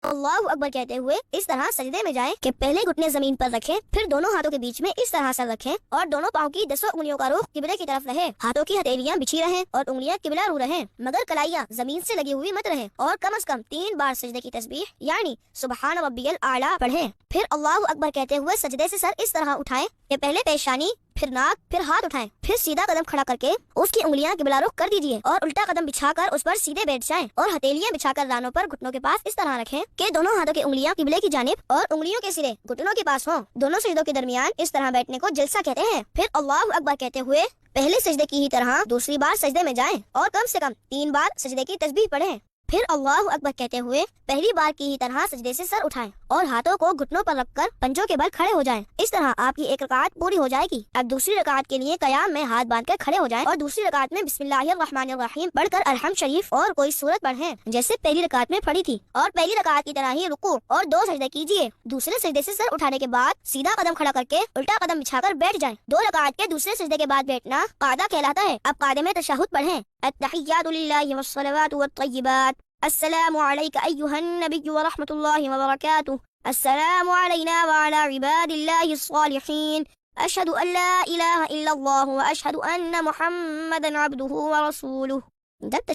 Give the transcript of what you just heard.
اللہ اکبر کہتے ہوئے اس طرح سجدے میں جائیں کہ پہلے گھٹنے زمین پر رکھیں، پھر دونوں ہاتھوں کے بیچ میں اس طرح سر رکھیں اور دونوں پاؤں کی 10 انگلیوں کا رخ قبلے کی طرف رہے، ہاتھوں کی ہتھیلیاں بچھی رہیں اور انگلیاں قبلہ رو رہیں، مگر کلائیاں زمین سے لگی ہوئی مت رہیں، اور کم از کم 3 بار سجدے کی تسبیح یعنی سبحان ربی الاعلیٰ پڑھیں۔ پھر اللہ اکبر کہتے ہوئے سجدے سے سر اس طرح اٹھائیں کہ پہلے پیشانی، پھر ناک، پھر ہاتھ اٹھائیں، پھر سیدھا قدم کھڑا کر کے اس کی انگلیاں قبلہ رخ کر دیجیے اور الٹا قدم بچھا کر اس پر سیدھے بیٹھ جائیں اور ہتھیلیاں بچھا کر رانوں پر گھٹنوں کے پاس اس طرح رکھیں کہ دونوں ہاتھوں کی انگلیاں قبلے کی جانب اور انگلیوں کے سرے گھٹنوں کے پاس ہوں۔ دونوں سجدوں کے درمیان اس طرح بیٹھنے کو جلسہ کہتے ہیں۔ پھر اللہ اکبر کہتے ہوئے پہلے سجدے کی ہی طرح دوسری بار سجدے میں جائیں اور کم سے کم 3 بار سجدے کی تسبیح پڑھیں۔ پھر اللہ اکبر کہتے ہوئے پہلی بار کی ہی طرح سجدے سے سر اٹھائیں اور ہاتھوں کو گھٹنوں پر رکھ کر پنجوں کے بل کھڑے ہو جائیں۔ اس طرح آپ کی ایک رکعت پوری ہو جائے گی۔ اب دوسری رکعت کے لیے قیام میں ہاتھ باندھ کر کھڑے ہو جائیں اور دوسری رکعت میں بسم اللہ الرحمن الرحیم پڑھ کر الحمد شریف اور کوئی سورت پڑھیں جیسے پہلی رکعت میں پڑھی تھی، اور پہلی رکعت کی طرح ہی رکوع اور 2 سجدے کیجیے۔ دوسرے سجدے سے سر اٹھانے کے بعد سیدھا قدم کھڑا کر کے الٹا قدم بچھا کر بیٹھ جائیں۔ 2 رکعت کے دوسرے سجدے کے بعد بیٹھنا قعدہ کہلاتا ہے۔ اب قعدے میں تشہد پڑھیں، التحیات للہ والصلوات والطیبات، السلام علیک ایھا النبی ورحمۃ اللہ وبرکاتہ، السلام علینا وعلی عباد اللہ الصالحین، اشہد ان لا الہ الا اللہ واشہد ان محمدا عبدہ ورسولہ۔ جب